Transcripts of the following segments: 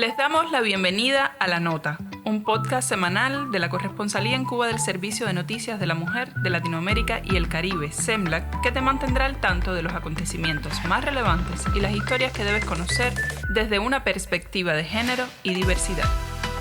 Les damos la bienvenida a La Nota, un podcast semanal de la Corresponsalía en Cuba del Servicio de Noticias de la Mujer de Latinoamérica y el Caribe, SEMLAC, que te mantendrá al tanto de los acontecimientos más relevantes y las historias que debes conocer desde una perspectiva de género y diversidad.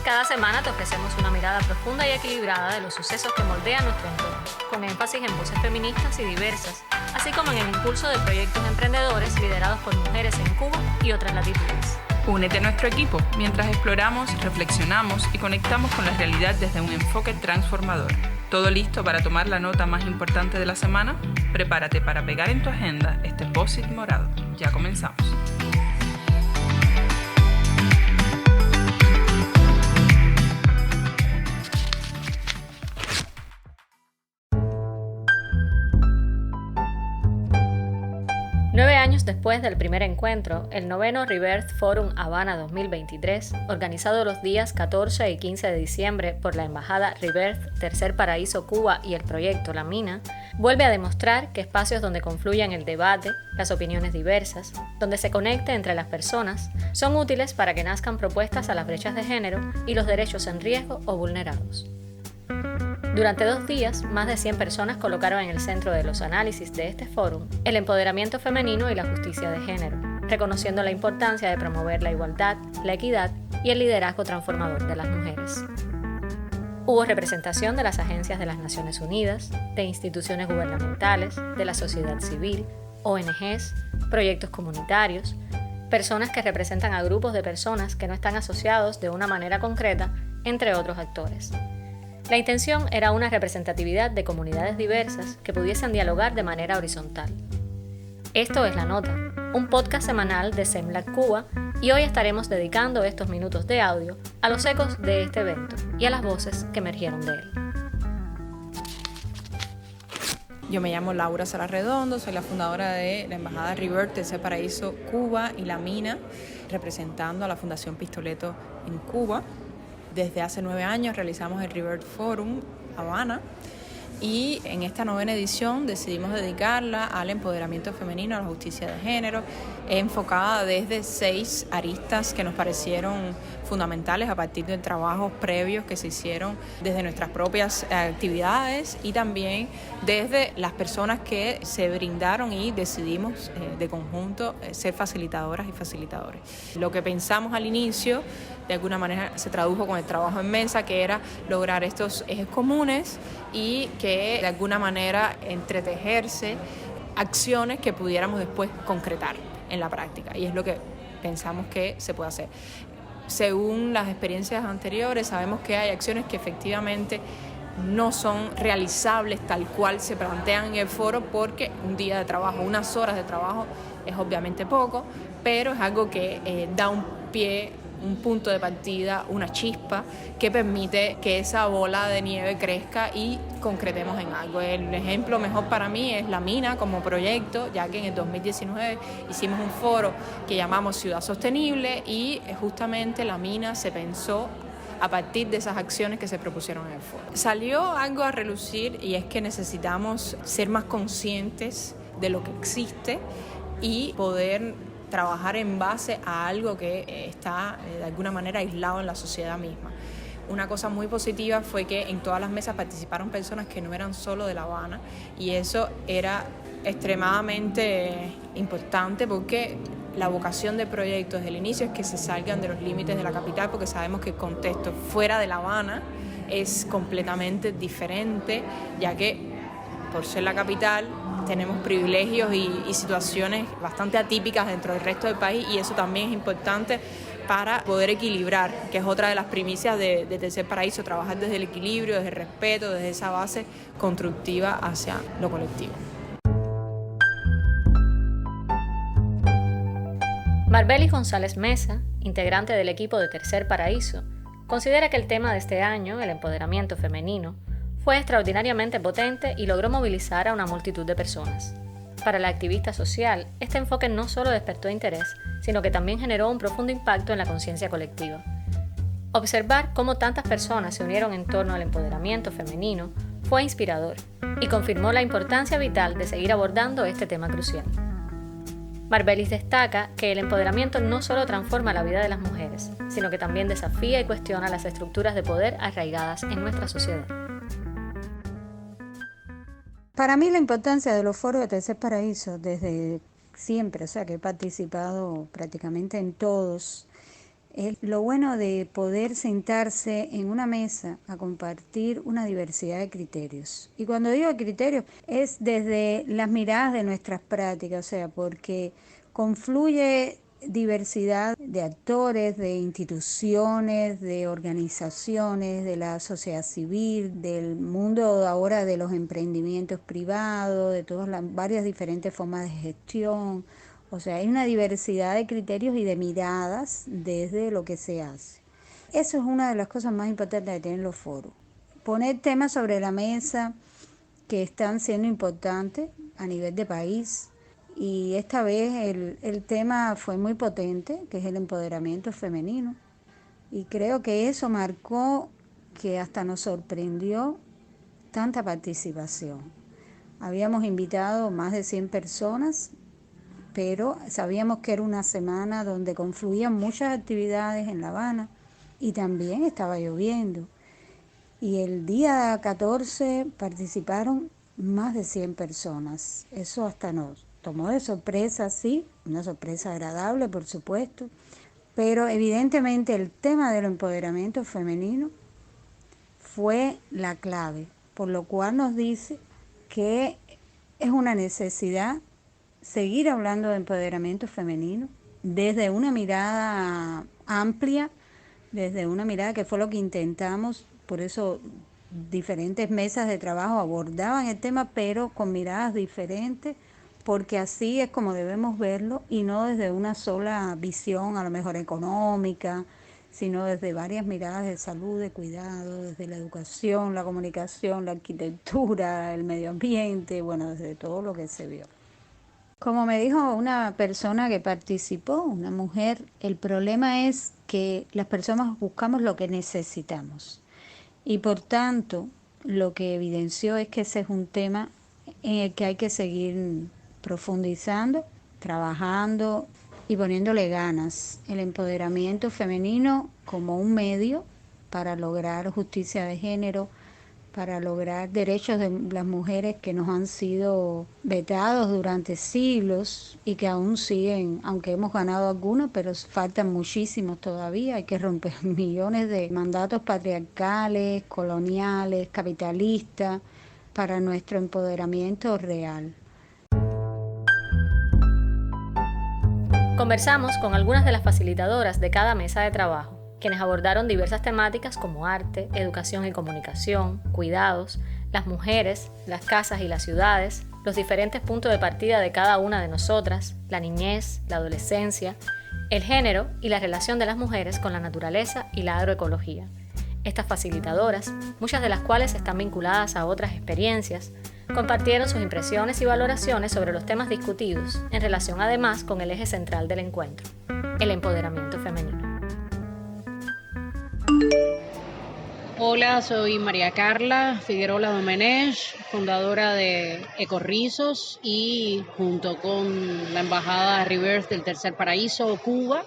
Cada semana te ofrecemos una mirada profunda y equilibrada de los sucesos que moldean nuestro entorno, con énfasis en voces feministas y diversas, así como en el impulso de proyectos emprendedores liderados por mujeres en Cuba y otras latitudes. Únete a nuestro equipo mientras exploramos, reflexionamos y conectamos con la realidad desde un enfoque transformador. ¿Todo listo para tomar la nota más importante de la semana? Prepárate para pegar en tu agenda este post-it morado. Ya comenzamos. Años después del primer encuentro, el noveno Rebirth Forum Habana 2023, organizado los días 14 y 15 de diciembre por la Embajada Rebirth Tercer Paraíso Cuba y el proyecto La Mina, vuelve a demostrar que espacios donde confluyen el debate, las opiniones diversas, donde se conecte entre las personas, son útiles para que nazcan propuestas a las brechas de género y los derechos en riesgo o vulnerados. Durante 2 días, más de 100 personas colocaron en el centro de los análisis de este fórum el empoderamiento femenino y la justicia de género, reconociendo la importancia de promover la igualdad, la equidad y el liderazgo transformador de las mujeres. Hubo representación de las agencias de las Naciones Unidas, de instituciones gubernamentales, de la sociedad civil, ONGs, proyectos comunitarios, personas que representan a grupos de personas que no están asociados de una manera concreta, entre otros actores. La intención era una representatividad de comunidades diversas que pudiesen dialogar de manera horizontal. Esto es La Nota, un podcast semanal de SEMLAC Cuba, y hoy estaremos dedicando estos minutos de audio a los ecos de este evento y a las voces que emergieron de él. Yo me llamo Laura Sara Redondo, soy la fundadora de la Embajada Rebirth Tercer Paraíso Cuba y La Mina, representando a la Fundación Pistoleto en Cuba. Desde hace 9 años realizamos el Rebirth Forum Habana y en esta 9ª edición decidimos dedicarla al empoderamiento femenino, a la justicia de género, enfocada desde 6 aristas que nos parecieron fundamentales a partir de trabajos previos que se hicieron desde nuestras propias actividades y también desde las personas que se brindaron y decidimos de conjunto ser facilitadoras y facilitadores. Lo que pensamos al inicio de alguna manera se tradujo con el trabajo en mesa, que era lograr estos ejes comunes y que de alguna manera entretejerse acciones que pudiéramos después concretar en la práctica, y es lo que pensamos que se puede hacer. Según las experiencias anteriores, sabemos que hay acciones que efectivamente no son realizables tal cual se plantean en el foro, porque un día de trabajo, unas horas de trabajo es obviamente poco, pero es algo que da un pie, un punto de partida, una chispa que permite que esa bola de nieve crezca y concretemos en algo. El ejemplo mejor para mí es La Mina como proyecto, ya que en el 2019 hicimos un foro que llamamos Ciudad Sostenible y justamente La Mina se pensó a partir de esas acciones que se propusieron en el foro. Salió algo a relucir, y es que necesitamos ser más conscientes de lo que existe y poder trabajar en base a algo que está de alguna manera aislado en la sociedad misma. Una cosa muy positiva fue que en todas las mesas participaron personas que no eran solo de La Habana, y eso era extremadamente importante porque la vocación del proyecto desde el inicio es que se salgan de los límites de la capital, porque sabemos que el contexto fuera de La Habana es completamente diferente, ya que por ser la capital tenemos privilegios y situaciones bastante atípicas dentro del resto del país, y eso también es importante para poder equilibrar, que es otra de las primicias de Tercer Paraíso, trabajar desde el equilibrio, desde el respeto, desde esa base constructiva hacia lo colectivo. Marbelis González Mesa, integrante del equipo de Tercer Paraíso, considera que el tema de este año, el empoderamiento femenino, fue extraordinariamente potente y logró movilizar a una multitud de personas. Para la activista social, este enfoque no solo despertó interés, sino que también generó un profundo impacto en la conciencia colectiva. Observar cómo tantas personas se unieron en torno al empoderamiento femenino fue inspirador y confirmó la importancia vital de seguir abordando este tema crucial. Marbelis destaca que el empoderamiento no solo transforma la vida de las mujeres, sino que también desafía y cuestiona las estructuras de poder arraigadas en nuestra sociedad. Para mí la importancia de los foros de Tercer Paraíso desde siempre, o sea que he participado prácticamente en todos, es lo bueno de poder sentarse en una mesa a compartir una diversidad de criterios. Y cuando digo criterios es desde las miradas de nuestras prácticas, o sea, porque confluye diversidad de actores, de instituciones, de organizaciones, de la sociedad civil, del mundo ahora de los emprendimientos privados, de todas las varias diferentes formas de gestión. O sea, hay una diversidad de criterios y de miradas desde lo que se hace. Eso es una de las cosas más importantes de tener los foros. Poner temas sobre la mesa que están siendo importantes a nivel de país. Y esta vez el tema fue muy potente, que es el empoderamiento femenino. Y creo que eso marcó que hasta nos sorprendió tanta participación. Habíamos invitado más de 100 personas, pero sabíamos que era una semana donde confluían muchas actividades en La Habana y también estaba lloviendo. Y el día 14 participaron más de 100 personas. Eso hasta nos tomó de sorpresa, sí, una sorpresa agradable, por supuesto, pero evidentemente el tema del empoderamiento femenino fue la clave, por lo cual nos dice que es una necesidad seguir hablando de empoderamiento femenino desde una mirada amplia, desde una mirada que fue lo que intentamos, por eso diferentes mesas de trabajo abordaban el tema, pero con miradas diferentes, porque así es como debemos verlo y no desde una sola visión, a lo mejor económica, sino desde varias miradas de salud, de cuidado, desde la educación, la comunicación, la arquitectura, el medio ambiente, bueno, desde todo lo que se vio. Como me dijo una persona que participó, una mujer, el problema es que las personas buscamos lo que necesitamos y por tanto lo que evidenció es que ese es un tema en el que hay que seguir profundizando, trabajando y poniéndole ganas. El empoderamiento femenino como un medio para lograr justicia de género, para lograr derechos de las mujeres que nos han sido vetados durante siglos y que aún siguen, aunque hemos ganado algunos, pero faltan muchísimos todavía. Hay que romper millones de mandatos patriarcales, coloniales, capitalistas, para nuestro empoderamiento real. Conversamos con algunas de las facilitadoras de cada mesa de trabajo, quienes abordaron diversas temáticas como arte, educación y comunicación, cuidados, las mujeres, las casas y las ciudades, los diferentes puntos de partida de cada una de nosotras, la niñez, la adolescencia, el género y la relación de las mujeres con la naturaleza y la agroecología. Estas facilitadoras, muchas de las cuales están vinculadas a otras experiencias, compartieron sus impresiones y valoraciones sobre los temas discutidos, en relación además con el eje central del encuentro, el empoderamiento femenino. Hola, soy María Carla Figueroa Domenech, fundadora de Ecorrizos y junto con la Embajada Rebirth del Tercer Paraíso, Cuba,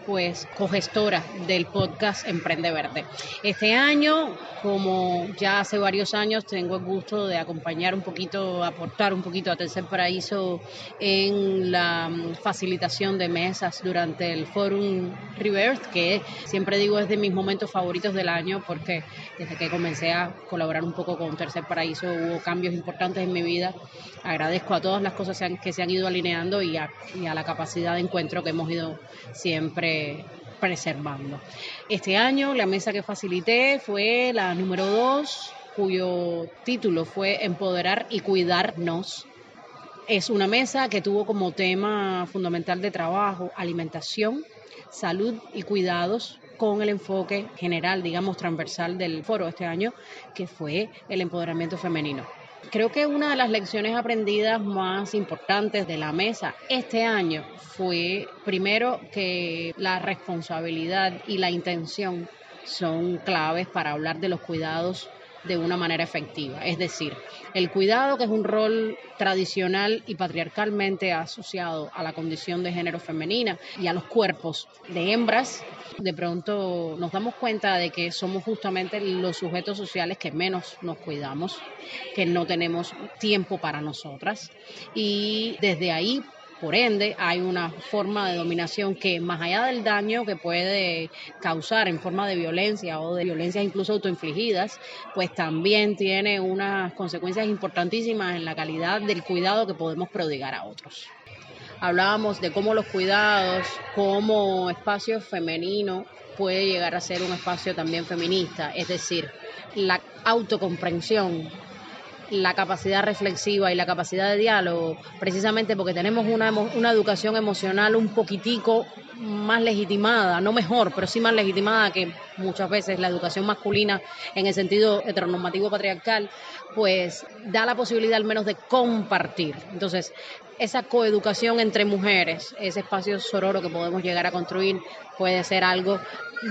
pues cogestora del podcast Emprende Verde. Este año, como ya hace varios años, tengo el gusto de acompañar un poquito, aportar un poquito a Tercer Paraíso en la facilitación de mesas durante el Forum Rebirth, que siempre digo es de mis momentos favoritos del año porque desde que comencé a colaborar un poco con Tercer Paraíso hubo cambios importantes en mi vida. Agradezco a todas las cosas que se han ido alineando y a la capacidad de encuentro que hemos ido siempre preservando. Este año la mesa que facilité fue la número 2, cuyo título fue Empoderar y Cuidarnos. Es una mesa que tuvo como tema fundamental de trabajo alimentación, salud y cuidados, con el enfoque general, digamos, transversal del foro este año, que fue el empoderamiento femenino. Creo que una de las lecciones aprendidas más importantes de la mesa este año fue, primero, que la responsabilidad y la intención son claves para hablar de los cuidados de una manera efectiva. Es decir, el cuidado, que es un rol tradicional y patriarcalmente asociado a la condición de género femenina y a los cuerpos de hembras, de pronto nos damos cuenta de que somos justamente los sujetos sociales que menos nos cuidamos, que no tenemos tiempo para nosotras, y desde ahí, por ende, hay una forma de dominación que, más allá del daño que puede causar en forma de violencia o de violencias incluso autoinfligidas, pues también tiene unas consecuencias importantísimas en la calidad del cuidado que podemos prodigar a otros. Hablábamos de cómo los cuidados como espacio femenino puede llegar a ser un espacio también feminista, es decir, la autocomprensión, la capacidad reflexiva y la capacidad de diálogo, precisamente porque tenemos una educación emocional un poquitico más legitimada, no mejor, pero sí más legitimada que muchas veces la educación masculina en el sentido heteronormativo patriarcal, pues da la posibilidad al menos de compartir. Entonces, esa coeducación entre mujeres, ese espacio sororo que podemos llegar a construir, puede ser algo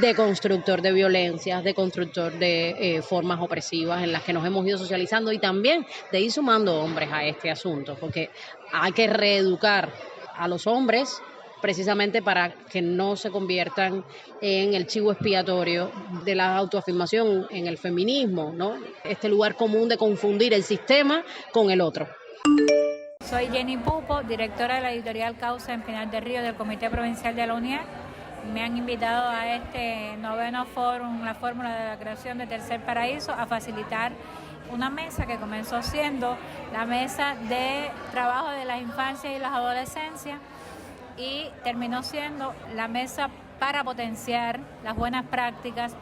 deconstructor de violencias, deconstructor de formas opresivas en las que nos hemos ido socializando, y también de ir sumando hombres a este asunto, porque hay que reeducar a los hombres precisamente para que no se conviertan en el chivo expiatorio de la autoafirmación en el feminismo, ¿no? Este lugar común de confundir el sistema con el otro. Soy Jenny Pupo, directora de la editorial Causa en Pinar del Río del Comité Provincial de la UNIER. Me han invitado a este 9º Fórum, la fórmula de la creación de Tercer Paraíso, a facilitar una mesa que comenzó siendo la mesa de trabajo de las infancias y las adolescencias y terminó siendo la mesa para potenciar las buenas prácticas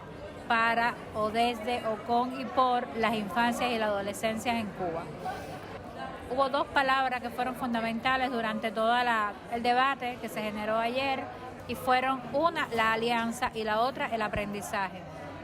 para o desde o con y por las infancias y las adolescencias en Cuba. Hubo dos palabras que fueron fundamentales durante todo el debate que se generó ayer, y fueron una, la alianza, y la otra, el aprendizaje.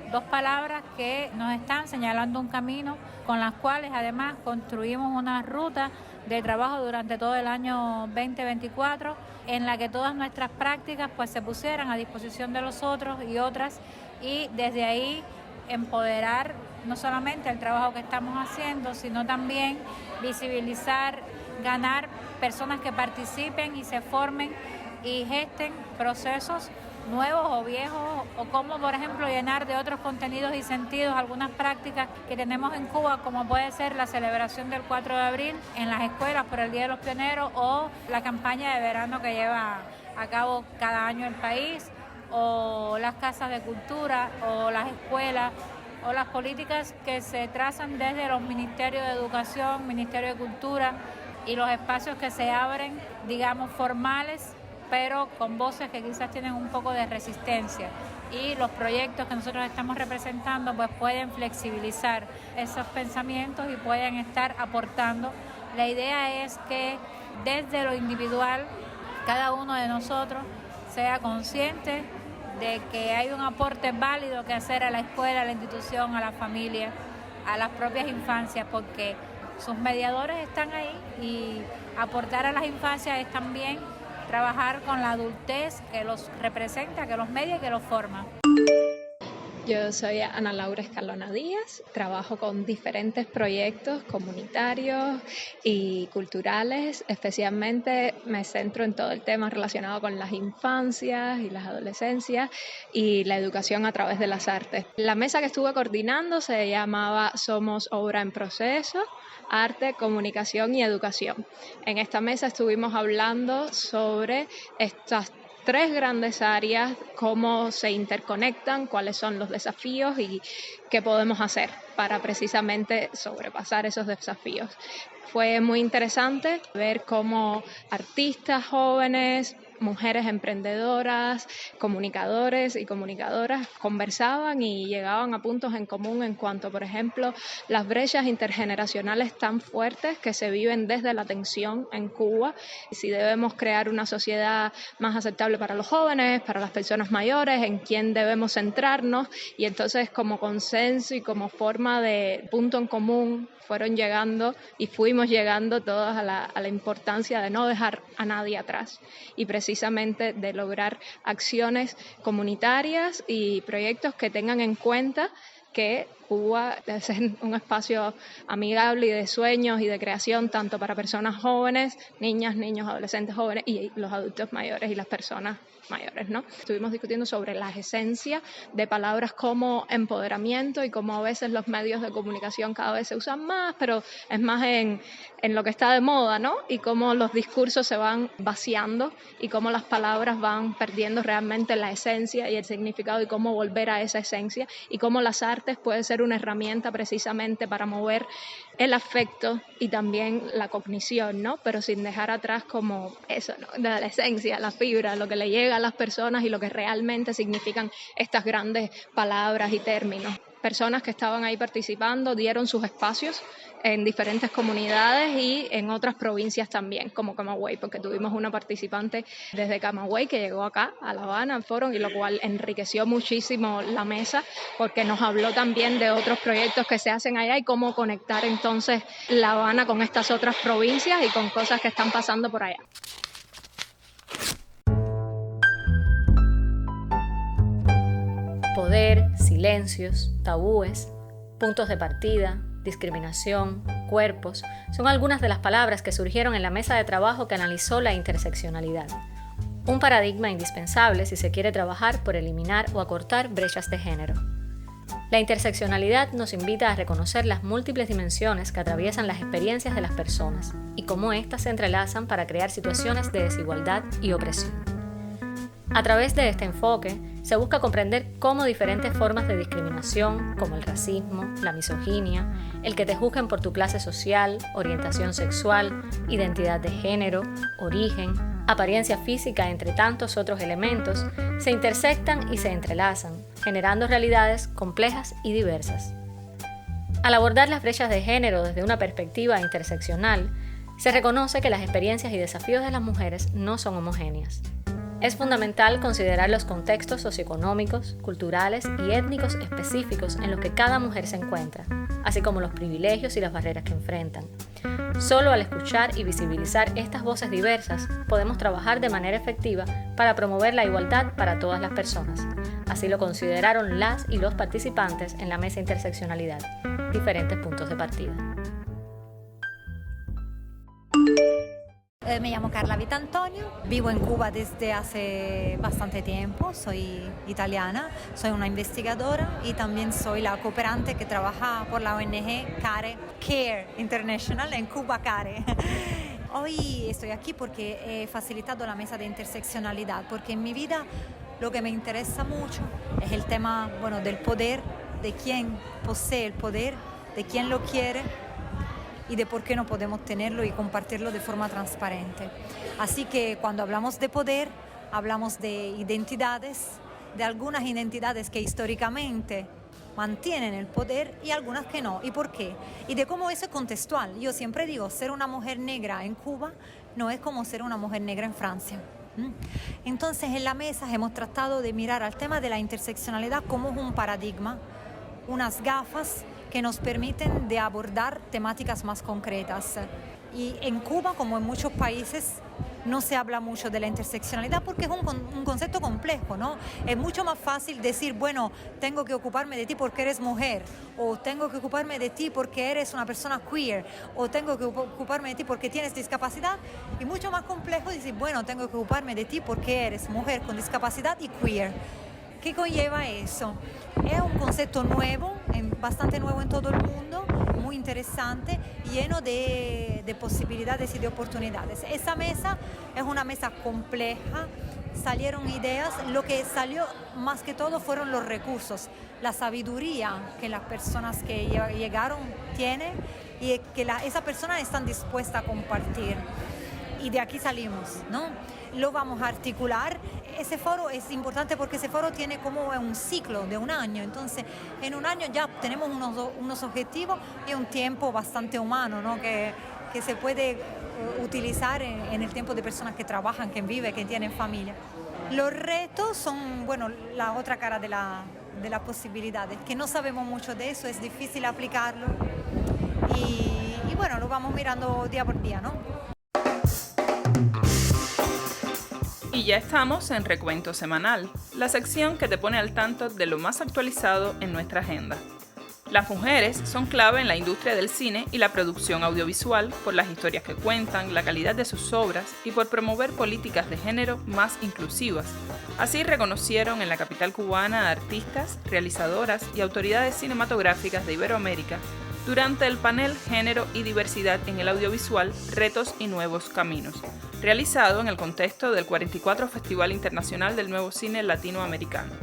Dos palabras que nos están señalando un camino con las cuales además construimos una ruta de trabajo durante todo el año 2024 en la que todas nuestras prácticas pues se pusieran a disposición de los otros y otras, y desde ahí empoderar no solamente el trabajo que estamos haciendo, sino también visibilizar, ganar personas que participen y se formen y gesten procesos nuevos o viejos, o como por ejemplo llenar de otros contenidos y sentidos algunas prácticas que tenemos en Cuba, como puede ser la celebración del 4 de abril en las escuelas por el Día de los Pioneros, o la campaña de verano que lleva a cabo cada año el país, o las casas de cultura, o las escuelas, o las políticas que se trazan desde los ministerios de Educación, Ministerio de Cultura, y los espacios que se abren, digamos, formales, pero con voces que quizás tienen un poco de resistencia. Y los proyectos que nosotros estamos representando pues pueden flexibilizar esos pensamientos y pueden estar aportando. La idea es que desde lo individual, cada uno de nosotros sea consciente de que hay un aporte válido que hacer a la escuela, a la institución, a la familia, a las propias infancias, porque sus mediadores están ahí, y aportar a las infancias es también trabajar con la adultez que los representa, que los media y que los forma. Yo soy Ana Laura Escalona Díaz, trabajo con diferentes proyectos comunitarios y culturales, especialmente me centro en todo el tema relacionado con las infancias y las adolescencias y la educación a través de las artes. La mesa que estuve coordinando se llamaba Somos Obra en Proceso, Arte, Comunicación y Educación. En esta mesa estuvimos hablando sobre estas tres grandes áreas, cómo se interconectan, cuáles son los desafíos y qué podemos hacer para precisamente sobrepasar esos desafíos. Fue muy interesante ver cómo artistas jóvenes, mujeres emprendedoras, comunicadores y comunicadoras conversaban y llegaban a puntos en común en cuanto, por ejemplo, las brechas intergeneracionales tan fuertes que se viven desde la tensión en Cuba, y si debemos crear una sociedad más aceptable para los jóvenes, para las personas mayores, en quién debemos centrarnos, y entonces como consenso y como forma de punto en común fueron llegando y fuimos llegando todos a la importancia de no dejar a nadie atrás y precisamente de lograr acciones comunitarias y proyectos que tengan en cuenta que Cuba debe ser un espacio amigable y de sueños y de creación tanto para personas jóvenes, niñas, niños, adolescentes jóvenes y los adultos mayores y las personas mayores, ¿no? Estuvimos discutiendo sobre las esencias de palabras como empoderamiento y cómo a veces los medios de comunicación cada vez se usan más, pero es más en lo que está de moda, ¿no? Y cómo los discursos se van vaciando y cómo las palabras van perdiendo realmente la esencia y el significado y cómo volver a esa esencia y cómo las artes pueden ser una herramienta precisamente para mover el afecto y también la cognición, ¿no? Pero sin dejar atrás como eso, ¿no? De la esencia, la fibra, lo que le llega a las personas y lo que realmente significan estas grandes palabras y términos. Personas que estaban ahí participando dieron sus espacios en diferentes comunidades y en otras provincias también, como Camagüey, porque tuvimos una participante desde Camagüey que llegó acá a La Habana al foro, y lo cual enriqueció muchísimo la mesa, porque nos habló también de otros proyectos que se hacen allá y cómo conectar entonces La Habana con estas otras provincias y con cosas que están pasando por allá. Poder, silencios, tabúes, puntos de partida, discriminación, cuerpos, son algunas de las palabras que surgieron en la mesa de trabajo que analizó la interseccionalidad. Un paradigma indispensable si se quiere trabajar por eliminar o acortar brechas de género. La interseccionalidad nos invita a reconocer las múltiples dimensiones que atraviesan las experiencias de las personas y cómo éstas se entrelazan para crear situaciones de desigualdad y opresión. A través de este enfoque, se busca comprender cómo diferentes formas de discriminación, como el racismo, la misoginia, el que te juzguen por tu clase social, orientación sexual, identidad de género, origen, apariencia física, entre tantos otros elementos, se intersectan y se entrelazan, generando realidades complejas y diversas. Al abordar las brechas de género desde una perspectiva interseccional, se reconoce que las experiencias y desafíos de las mujeres no son homogéneas. Es fundamental considerar los contextos socioeconómicos, culturales y étnicos específicos en los que cada mujer se encuentra, así como los privilegios y las barreras que enfrentan. Solo al escuchar y visibilizar estas voces diversas, podemos trabajar de manera efectiva para promover la igualdad para todas las personas. Así lo consideraron las y los participantes en la mesa interseccionalidad, diferentes puntos de partida. Me llamo Carla Vitantonio, vivo en Cuba desde hace bastante tiempo, soy italiana, soy una investigadora y también soy la cooperante que trabaja por la ONG CARE International en Cuba CARE. Hoy estoy aquí porque he facilitado la mesa de interseccionalidad, porque en mi vida lo que me interesa mucho es el tema, del poder, de quién posee el poder, de quién lo quiere y de por qué no podemos tenerlo y compartirlo de forma transparente. Así que cuando hablamos de poder, hablamos de identidades, de algunas identidades que históricamente mantienen el poder y algunas que no. ¿Y por qué? Y de cómo eso es contextual. Yo siempre digo, ser una mujer negra en Cuba no es como ser una mujer negra en Francia. Entonces en la mesa hemos tratado de mirar al tema de la interseccionalidad como un paradigma, unas gafas que nos permiten de abordar temáticas más concretas. Y en Cuba, como en muchos países, no se habla mucho de la interseccionalidad porque es un concepto complejo, ¿no? Es mucho más fácil decir, tengo que ocuparme de ti porque eres mujer, o tengo que ocuparme de ti porque eres una persona queer, o tengo que ocuparme de ti porque tienes discapacidad, y mucho más complejo decir, tengo que ocuparme de ti porque eres mujer con discapacidad y queer. ¿Qué conlleva eso? Es un concepto nuevo, bastante nuevo en todo el mundo, muy interesante, lleno de posibilidades y de oportunidades. Esa mesa es una mesa compleja, salieron ideas, lo que salió más que todo fueron los recursos, la sabiduría que las personas que llegaron tienen y que esas personas están dispuestas a compartir. Y de aquí salimos, ¿no? Lo vamos a articular. Ese foro es importante porque ese foro tiene como un ciclo de un año. Entonces, en un año ya tenemos unos objetivos y un tiempo bastante humano, ¿no? Que se puede utilizar en el tiempo de personas que trabajan, que viven, que tienen familia. Los retos son, la otra cara de las posibilidades, que no sabemos mucho de eso, es difícil aplicarlo. Y lo vamos mirando día por día, ¿no? Y ya estamos en Recuento Semanal, la sección que te pone al tanto de lo más actualizado en nuestra agenda. Las mujeres son clave en la industria del cine y la producción audiovisual por las historias que cuentan, la calidad de sus obras y por promover políticas de género más inclusivas. Así reconocieron en la capital cubana a artistas, realizadoras y autoridades cinematográficas de Iberoamérica durante el panel Género y Diversidad en el Audiovisual, Retos y Nuevos Caminos, realizado en el contexto del 44 Festival Internacional del Nuevo Cine Latinoamericano.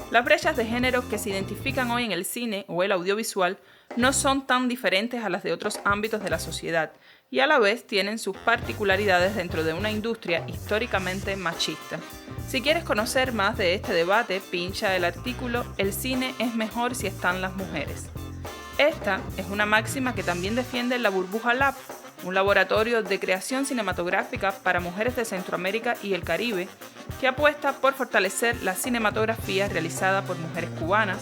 Las brechas de género que se identifican hoy en el cine o el audiovisual no son tan diferentes a las de otros ámbitos de la sociedad y a la vez tienen sus particularidades dentro de una industria históricamente machista. Si quieres conocer más de este debate, pincha el artículo El cine es mejor si están las mujeres. Esta es una máxima que también defiende la Burbuja Lab, un laboratorio de creación cinematográfica para mujeres de Centroamérica y el Caribe, que apuesta por fortalecer la cinematografía realizada por mujeres cubanas,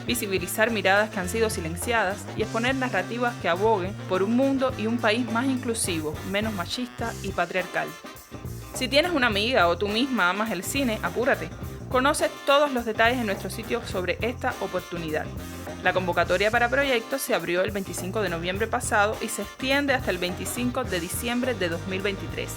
visibilizar miradas que han sido silenciadas y exponer narrativas que aboguen por un mundo y un país más inclusivo, menos machista y patriarcal. Si tienes una amiga o tú misma amas el cine, apúrate. Conoce todos los detalles en nuestro sitio sobre esta oportunidad. La convocatoria para proyectos se abrió el 25 de noviembre pasado y se extiende hasta el 25 de diciembre de 2023.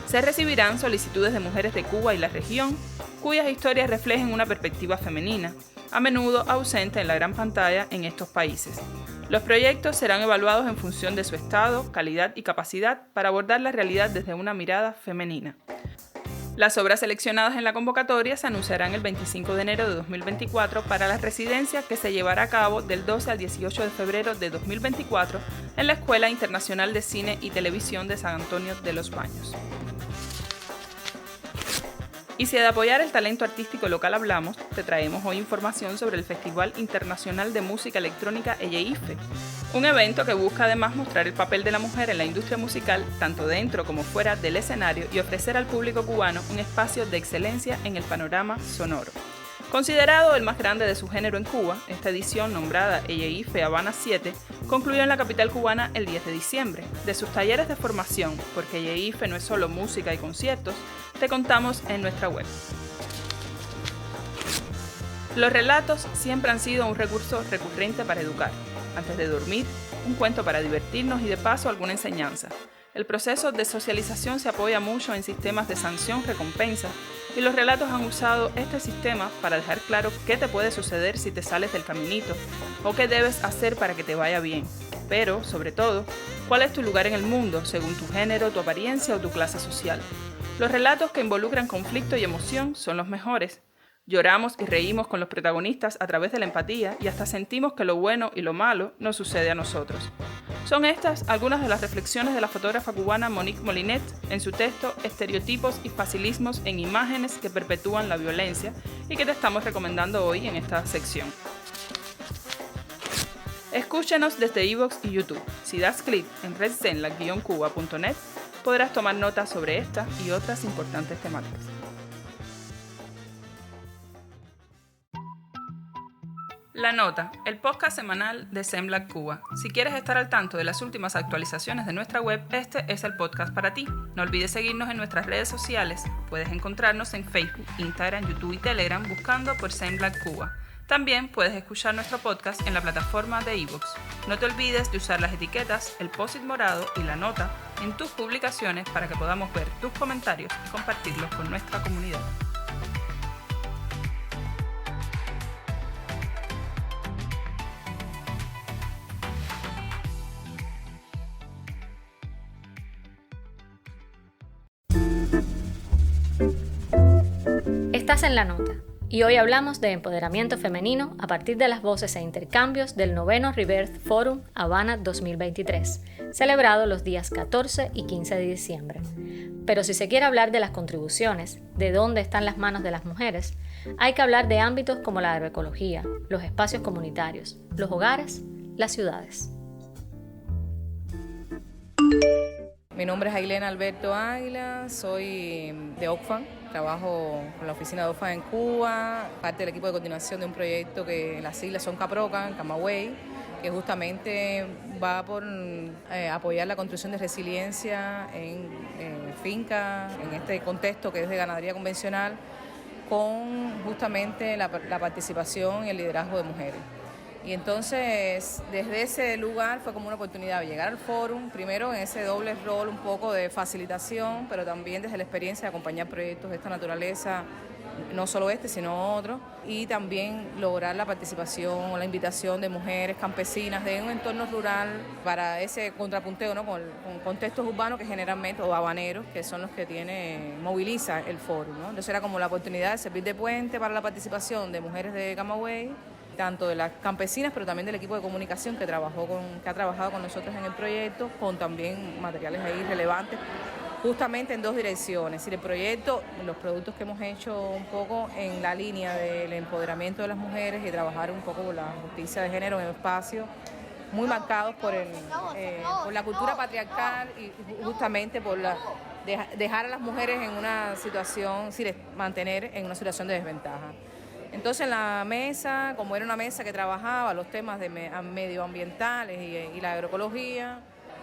Se recibirán solicitudes de mujeres de Cuba y la región, cuyas historias reflejen una perspectiva femenina, a menudo ausente en la gran pantalla en estos países. Los proyectos serán evaluados en función de su estado, calidad y capacidad para abordar la realidad desde una mirada femenina. Las obras seleccionadas en la convocatoria se anunciarán el 25 de enero de 2024 para la residencia que se llevará a cabo del 12 al 18 de febrero de 2024 en la Escuela Internacional de Cine y Televisión de San Antonio de los Baños. Y si de apoyar el talento artístico local hablamos, te traemos hoy información sobre el Festival Internacional de Música Electrónica EYEIFE, un evento que busca además mostrar el papel de la mujer en la industria musical, tanto dentro como fuera del escenario, y ofrecer al público cubano un espacio de excelencia en el panorama sonoro. Considerado el más grande de su género en Cuba, esta edición, nombrada EYEIFE Habana 7, concluyó en la capital cubana el 10 de diciembre. De sus talleres de formación, porque EYEIFE no es solo música y conciertos, te contamos en nuestra web. Los relatos siempre han sido un recurso recurrente para educar. Antes de dormir, un cuento para divertirnos y de paso alguna enseñanza. El proceso de socialización se apoya mucho en sistemas de sanción-recompensa y los relatos han usado este sistema para dejar claro qué te puede suceder si te sales del caminito o qué debes hacer para que te vaya bien. Pero, sobre todo, cuál es tu lugar en el mundo según tu género, tu apariencia o tu clase social. Los relatos que involucran conflicto y emoción son los mejores. Lloramos y reímos con los protagonistas a través de la empatía y hasta sentimos que lo bueno y lo malo nos sucede a nosotros. Son estas algunas de las reflexiones de la fotógrafa cubana Monique Molinet en su texto Estereotipos y facilismos en imágenes que perpetúan la violencia y que te estamos recomendando hoy en esta sección. Escúchanos desde iVoox y YouTube. Si das clic en redzenla-cuba.net podrás tomar notas sobre esta y otras importantes temáticas. La Nota, el podcast semanal de Semblac Cuba. Si quieres estar al tanto de las últimas actualizaciones de nuestra web, este es el podcast para ti. No olvides seguirnos en nuestras redes sociales. Puedes encontrarnos en Facebook, Instagram, YouTube y Telegram buscando por Semblac Cuba. También puedes escuchar nuestro podcast en la plataforma de iVoox. No te olvides de usar las etiquetas, el post-it morado y la nota en tus publicaciones para que podamos ver tus comentarios y compartirlos con nuestra comunidad. Estás en La Nota, y hoy hablamos de empoderamiento femenino a partir de las voces e intercambios del 9º Rebirth Forum Habana 2023, celebrado los días 14 y 15 de diciembre. Pero si se quiere hablar de las contribuciones, de dónde están las manos de las mujeres, hay que hablar de ámbitos como la agroecología, los espacios comunitarios, los hogares, las ciudades. Mi nombre es Ailena Alberto Águila, soy de Oxfam, trabajo con la oficina de Oxfam en Cuba, parte del equipo de coordinación de un proyecto que las siglas son CAPROCA, en Camagüey, que justamente va por apoyar la construcción de resiliencia en fincas, en este contexto que es de ganadería convencional, con justamente la participación y el liderazgo de mujeres. Y entonces, desde ese lugar fue como una oportunidad de llegar al fórum, primero en ese doble rol un poco de facilitación, pero también desde la experiencia de acompañar proyectos de esta naturaleza, no solo este, sino otros, y también lograr la participación o la invitación de mujeres campesinas de un entorno rural para ese contrapunteo, ¿no? con contextos urbanos que generalmente, o habaneros, que son los que moviliza el fórum, ¿no? Entonces era como la oportunidad de servir de puente para la participación de mujeres de Camagüey, tanto de las campesinas, pero también del equipo de comunicación que ha trabajado con nosotros en el proyecto, con también materiales ahí relevantes, justamente en dos direcciones. Es decir, el proyecto, los productos que hemos hecho un poco en la línea del empoderamiento de las mujeres y trabajar un poco por la justicia de género en el espacio, muy marcados por la cultura patriarcal y justamente por dejar a las mujeres en una situación, es decir, mantener en una situación de desventaja. Entonces en la mesa, como era una mesa que trabajaba los temas medioambientales y la agroecología,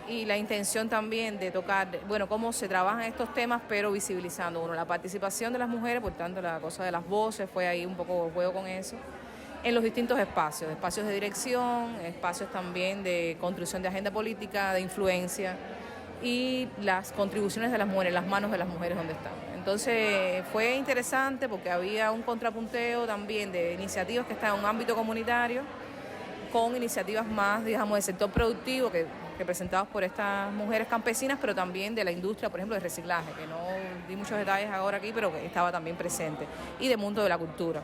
y la intención también de tocar, cómo se trabajan estos temas, pero visibilizando, la participación de las mujeres, por tanto la cosa de las voces, fue ahí un poco el juego con eso, en los distintos espacios de dirección, espacios también de construcción de agenda política, de influencia, y las contribuciones de las mujeres, las manos de las mujeres donde están. Entonces fue interesante porque había un contrapunteo también de iniciativas que están en un ámbito comunitario con iniciativas más, digamos, del sector productivo representados por estas mujeres campesinas, pero también de la industria, por ejemplo, de reciclaje, que no di muchos detalles ahora aquí, pero que estaba también presente, y del mundo de la cultura.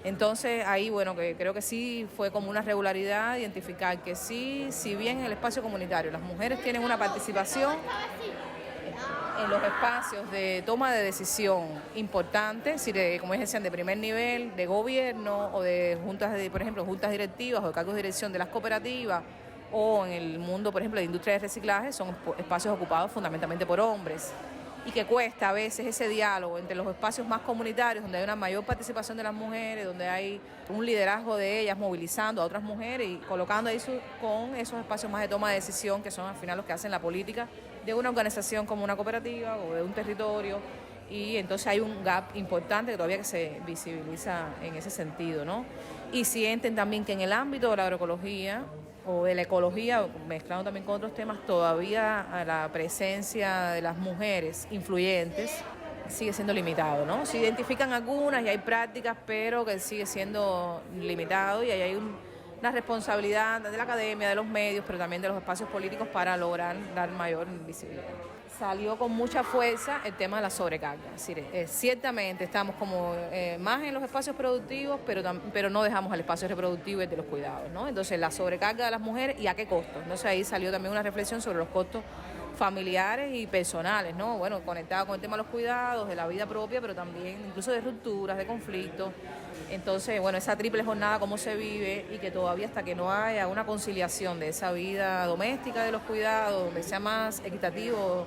Entonces ahí, que creo que sí fue como una regularidad identificar que sí, si bien en el espacio comunitario las mujeres tienen una participación en los espacios de toma de decisión importante, como decían, de primer nivel, de gobierno o de juntas, por ejemplo, juntas directivas o de cargos de dirección de las cooperativas, o en el mundo, por ejemplo, de industria de reciclaje, son espacios ocupados fundamentalmente por hombres, y que cuesta a veces ese diálogo entre los espacios más comunitarios, donde hay una mayor participación de las mujeres, donde hay un liderazgo de ellas movilizando a otras mujeres y colocando ahí con esos espacios más de toma de decisión, que son al final los que hacen la política de una organización como una cooperativa o de un territorio. Y entonces hay un gap importante que todavía que se visibiliza en ese sentido, ¿no? Y sienten también que en el ámbito de la agroecología o de la ecología, mezclando también con otros temas, todavía la presencia de las mujeres influyentes sigue siendo limitado, ¿no? Se identifican algunas y hay prácticas, pero que sigue siendo limitado, y ahí hay una responsabilidad de la academia, de los medios, pero también de los espacios políticos para lograr dar mayor visibilidad. Salió con mucha fuerza el tema de la sobrecarga. Es decir, ciertamente estamos como más en los espacios productivos, pero no dejamos el espacio reproductivo y de los cuidados, ¿no? Entonces, la sobrecarga de las mujeres y a qué costo. Entonces, ahí salió también una reflexión sobre los costos familiares y personales, ¿no? Conectado con el tema de los cuidados, de la vida propia, pero también incluso de rupturas, de conflictos. Entonces, esa triple jornada, cómo se vive, y que todavía hasta que no haya una conciliación de esa vida doméstica de los cuidados, donde sea más equitativo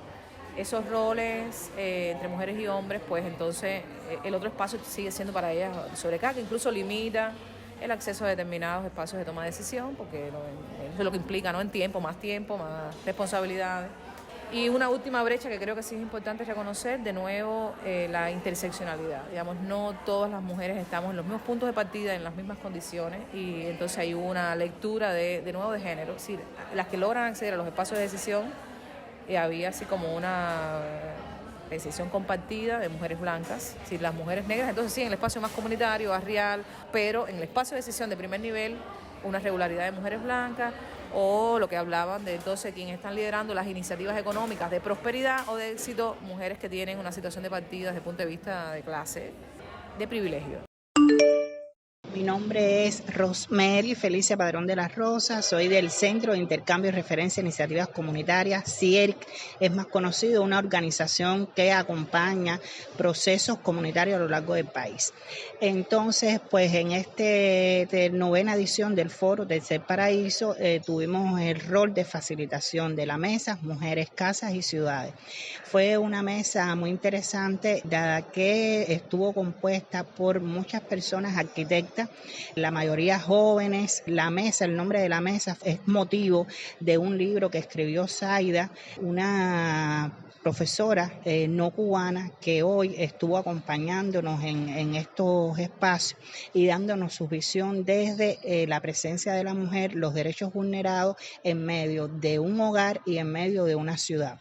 esos roles entre mujeres y hombres, pues entonces el otro espacio sigue siendo para ellas sobrecarga, incluso limita el acceso a determinados espacios de toma de decisión, porque eso es lo que implica, ¿no? En tiempo, más responsabilidades. Y una última brecha que creo que sí es importante reconocer, de nuevo, la interseccionalidad. Digamos, no todas las mujeres estamos en los mismos puntos de partida, en las mismas condiciones, y entonces hay una lectura de nuevo de género. Es decir, las que logran acceder a los espacios de decisión, había así como una decisión compartida de mujeres blancas, es decir, las mujeres negras, entonces sí, en el espacio más comunitario, barrial, pero en el espacio de decisión de primer nivel, una regularidad de mujeres blancas, o lo que hablaban de entonces quienes están liderando las iniciativas económicas de prosperidad o de éxito, mujeres que tienen una situación de partida desde el punto de vista de clase, de privilegio. Mi nombre es Rosemary Felicia Padrón de las Rosas, soy del Centro de Intercambio y Referencia a Iniciativas Comunitarias, CIERC, es más conocido, una organización que acompaña procesos comunitarios a lo largo del país. Entonces, pues en esta novena edición del Foro Tercer Paraíso tuvimos el rol de facilitación de la mesa Mujeres, Casas y Ciudades. Fue una mesa muy interesante, dada que estuvo compuesta por muchas personas arquitectas, la mayoría jóvenes. La mesa, el nombre de la mesa es motivo de un libro que escribió Zaida, una profesora no cubana que hoy estuvo acompañándonos en estos espacios y dándonos su visión desde la presencia de la mujer, los derechos vulnerados en medio de un hogar y en medio de una ciudad.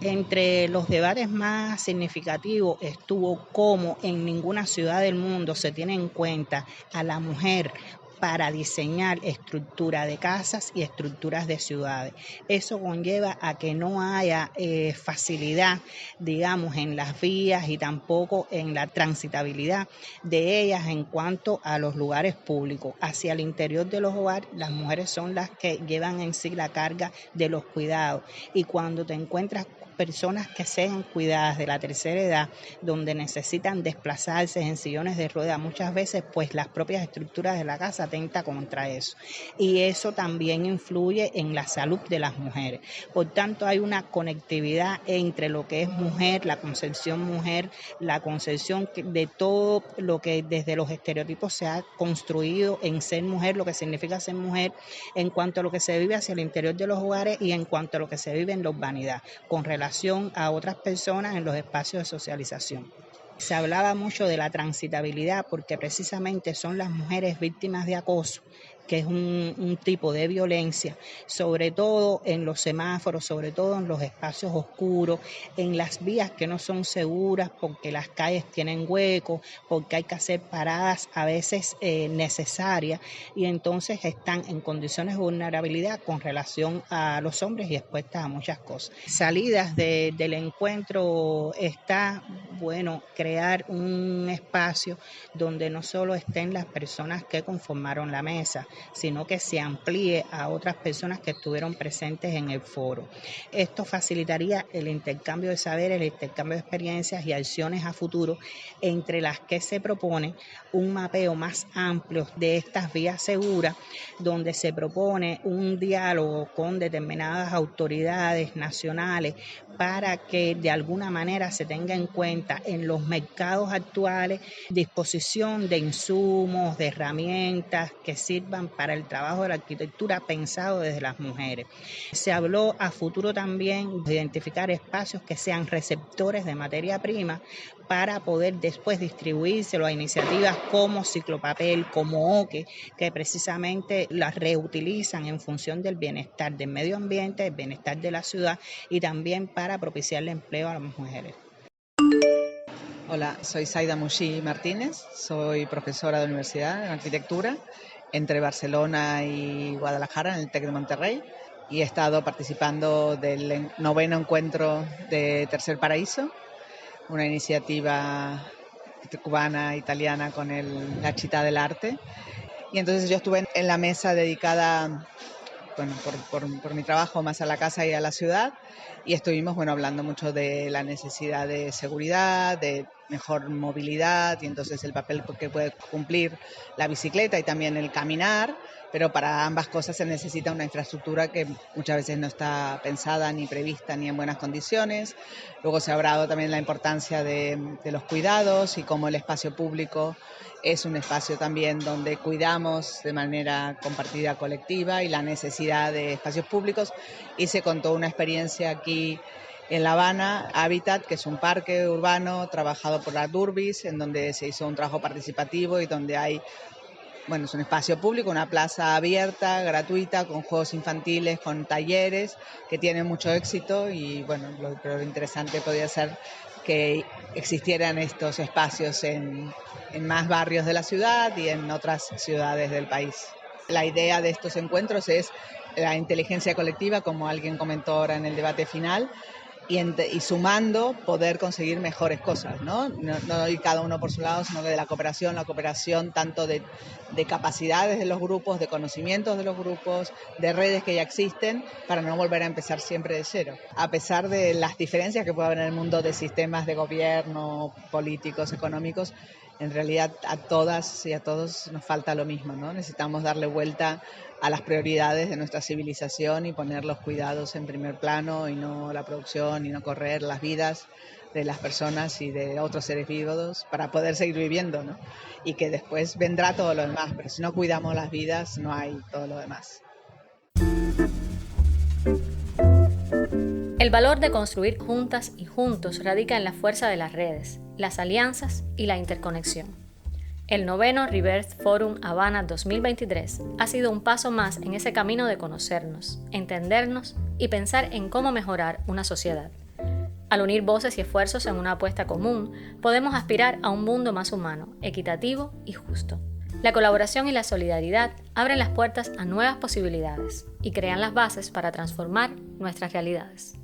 Entre los debates más significativos estuvo cómo en ninguna ciudad del mundo se tiene en cuenta a la mujer para diseñar estructura de casas y estructuras de ciudades. Eso conlleva a que no haya facilidad, digamos, en las vías y tampoco en la transitabilidad de ellas en cuanto a los lugares públicos. Hacia el interior de los hogares, las mujeres son las que llevan en sí la carga de los cuidados, y cuando te encuentras personas que sean cuidadas de la tercera edad, donde necesitan desplazarse en sillones de rueda, muchas veces pues las propias estructuras de la casa atentan contra eso, y eso también influye en la salud de las mujeres. Por tanto, hay una conectividad entre lo que es mujer, la concepción de todo lo que desde los estereotipos se ha construido en ser mujer, lo que significa ser mujer, en cuanto a lo que se vive hacia el interior de los hogares y en cuanto a lo que se vive en la urbanidad, con relación a otras personas en los espacios de socialización. Se hablaba mucho de la transitabilidad porque precisamente son las mujeres víctimas de acoso, que es un tipo de violencia, sobre todo en los semáforos, sobre todo en los espacios oscuros, en las vías que no son seguras porque las calles tienen huecos, porque hay que hacer paradas a veces necesarias, y entonces están en condiciones de vulnerabilidad con relación a los hombres y expuestas a muchas cosas. Salidas del encuentro está, crear un espacio donde no solo estén las personas que conformaron la mesa, sino que se amplíe a otras personas que estuvieron presentes en el foro. Esto facilitaría el intercambio de saberes, el intercambio de experiencias y acciones a futuro, entre las que se propone un mapeo más amplio de estas vías seguras, donde se propone un diálogo con determinadas autoridades nacionales para que de alguna manera se tenga en cuenta en los mercados actuales disposición de insumos, de herramientas que sirvan para el trabajo de la arquitectura pensado desde las mujeres. Se habló a futuro también de identificar espacios que sean receptores de materia prima para poder después distribuírselo a iniciativas como Ciclopapel, como OKE, que precisamente las reutilizan en función del bienestar del medio ambiente, del bienestar de la ciudad y también para propiciarle empleo a las mujeres. Hola, soy Zaida Mushi Martínez, soy profesora de universidad en arquitectura entre Barcelona y Guadalajara en el TEC de Monterrey, y he estado participando del 9º encuentro de Tercer Paraíso, una iniciativa cubana italiana con la Città dell'Arte, y entonces yo estuve en la mesa dedicada, por mi trabajo más a la casa y a la ciudad, y estuvimos hablando mucho de la necesidad de seguridad, de mejor movilidad, y entonces el papel que puede cumplir la bicicleta y también el caminar, pero para ambas cosas se necesita una infraestructura que muchas veces no está pensada ni prevista ni en buenas condiciones. Luego se ha hablado también de la importancia de los cuidados y cómo el espacio público es un espacio también donde cuidamos de manera compartida, colectiva, y la necesidad de espacios públicos. Y se contó una experiencia aquí en La Habana, Habitat, que es un parque urbano trabajado por la Durbis, en donde se hizo un trabajo participativo y donde hay, es un espacio público, una plaza abierta, gratuita, con juegos infantiles, con talleres, que tienen mucho éxito, y lo interesante podría ser que existieran estos espacios en más barrios de la ciudad y en otras ciudades del país. La idea de estos encuentros es la inteligencia colectiva, como alguien comentó ahora en el debate final, y sumando poder conseguir mejores cosas, ¿no? No ir cada uno por su lado, sino que de la cooperación tanto de capacidades de los grupos, de conocimientos de los grupos, de redes que ya existen, para no volver a empezar siempre de cero. A pesar de las diferencias que puede haber en el mundo de sistemas de gobierno, políticos, económicos, en realidad a todas y a todos nos falta lo mismo, ¿no? Necesitamos darle vuelta a las prioridades de nuestra civilización y poner los cuidados en primer plano, y no la producción, y no correr las vidas de las personas y de otros seres vivos para poder seguir viviendo, ¿no? Y que después vendrá todo lo demás, pero si no cuidamos las vidas no hay todo lo demás. El valor de construir juntas y juntos radica en la fuerza de las redes, las alianzas y la interconexión. El 9º Rebirth Forum Habana 2023 ha sido un paso más en ese camino de conocernos, entendernos y pensar en cómo mejorar una sociedad. Al unir voces y esfuerzos en una apuesta común, podemos aspirar a un mundo más humano, equitativo y justo. La colaboración y la solidaridad abren las puertas a nuevas posibilidades y crean las bases para transformar nuestras realidades.